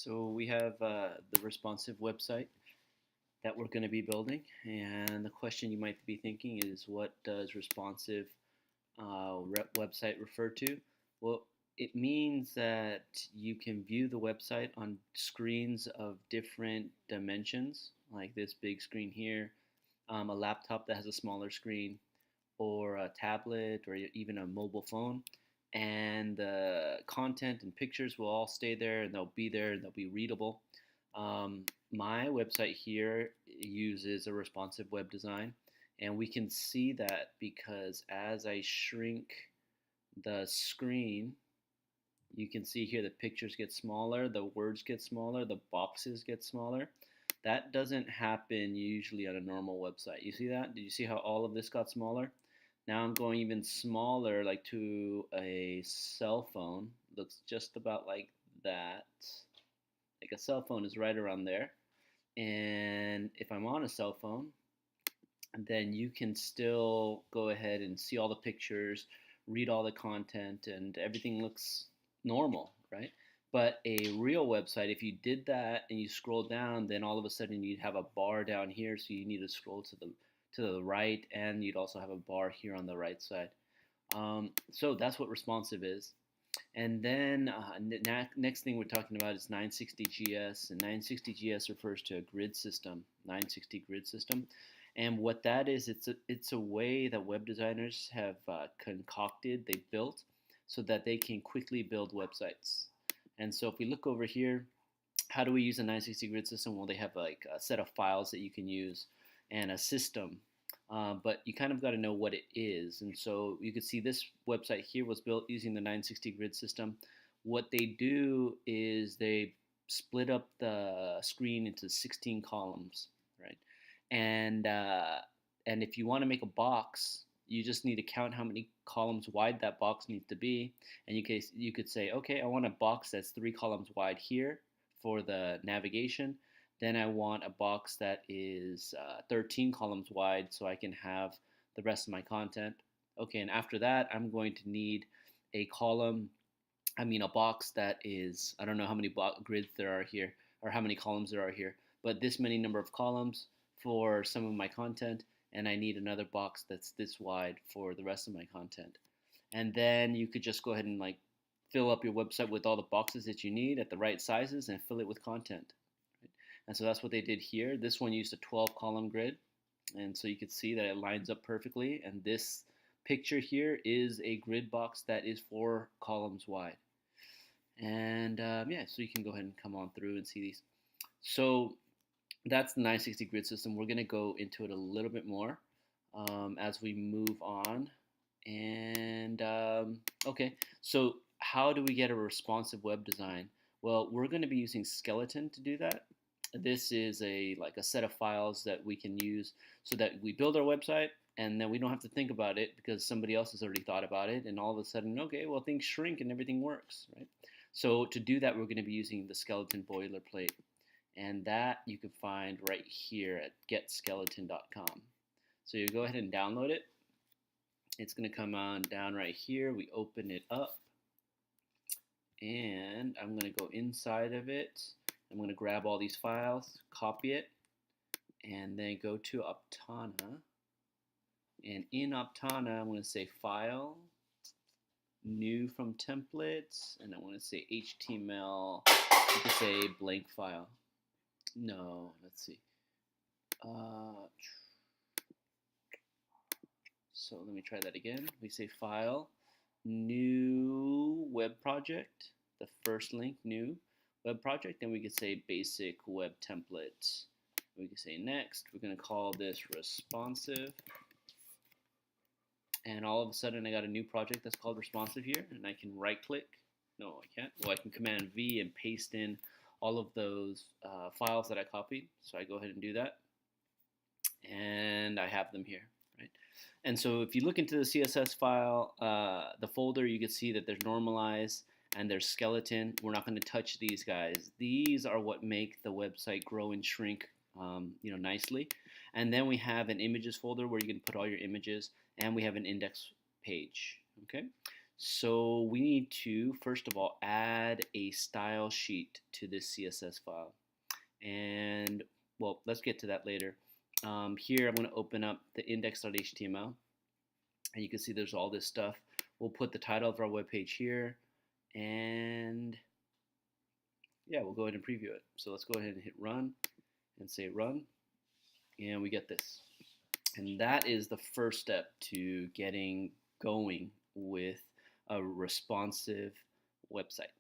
So we have the responsive website that we're going to be building, and the question you might be thinking is, what does responsive website refer to? Well, it means that you can view the website on screens of different dimensions, like this big screen here, a laptop that has a smaller screen, or a tablet, or even a mobile phone. And the content and pictures will all stay there, and they'll be there, and they'll be readable. My website here uses a responsive web design, and we can see that because as I shrink the screen, you can see here the pictures get smaller, the words get smaller, the boxes get smaller. That doesn't happen usually on a normal website. You see that? Did you see how all of this got smaller? Now I'm going even smaller, like to a cell phone. Looks just about like that. Like a cell phone is right around there. And if I'm on a cell phone, then you can still go ahead and see all the pictures, read all the content, and everything looks normal, right? But a real website, if you did that and you scroll down, then all of a sudden you'd have a bar down here, so you need to scroll to the right, and you'd also have a bar here on the right side. So that's what responsive is. And then next thing we're talking about is 960GS, and 960GS refers to a grid system, 960 grid system. And what that is, it's a way that web designers have concocted, they built, so that they can quickly build websites. And so if we look over here, how do we use a 960 grid system? Well, they have like a set of files that you can use and a system. But you kind of got to know what it is. And so you could see this website here was built using the 960 grid system. What they do is they split up the screen into 16 columns, right? And if you want to make a box, you just need to count how many columns wide that box needs to be. And you could say, okay, I want a box that's 3 columns wide here for the navigation. Then I want a box that is 13 columns wide so I can have the rest of my content. Okay, and after that, I'm going to need a box that is, I don't know how many grids there are here or how many columns there are here, but this many number of columns for some of my content, and I need another box that's this wide for the rest of my content. And then you could just go ahead and like fill up your website with all the boxes that you need at the right sizes and fill it with content. And so that's what they did here. This one used a 12 column grid. And so you can see that it lines up perfectly. And this picture here is a grid box that is 4 columns wide. And yeah, so you can go ahead and come on through and see these. So that's the 960 grid system. We're going to go into it a little bit more as we move on. And okay, so how do we get a responsive web design? Well, we're going to be using Skeleton to do that. This is like a set of files that we can use so that we build our website, and then we don't have to think about it because somebody else has already thought about it, and all of a sudden, okay, well, things shrink and everything works, right? So to do that, we're going to be using the Skeleton Boilerplate, and that you can find right here at getskeleton.com. So you go ahead and download it. It's going to come on down right here. We open it up, and I'm going to go inside of it. I'm going to grab all these files, copy it, and then go to Aptana. And in Aptana, I'm going to say File, New from Templates, and I want to say HTML. You can say blank file. No, let's see. So let me try that again. We say File, New Web Project, the first link, New Web Project, and we could say Basic Web Template. We could say Next. We're going to call this Responsive. And all of a sudden, I got a new project that's called Responsive here, and I can right-click. No, I can't. Well, I can Command V and paste in all of those files that I copied. So I go ahead and do that, and I have them here, right? And so if you look into the CSS file, the folder, you can see that there's normalize and there's skeleton. We're not going to touch these guys. These are what make the website grow and shrink nicely. And then we have an images folder where you can put all your images, and we have an index page. Okay, So we need to, first of all, add a style sheet to this CSS file. And, well, let's get to that later. Here I'm going to open up the index.html. And you can see there's all this stuff. We'll put the title of our web page here. And, yeah, we'll go ahead and preview it. So let's go ahead and hit run and say run. And we get this. And that is the first step to getting going with a responsive website.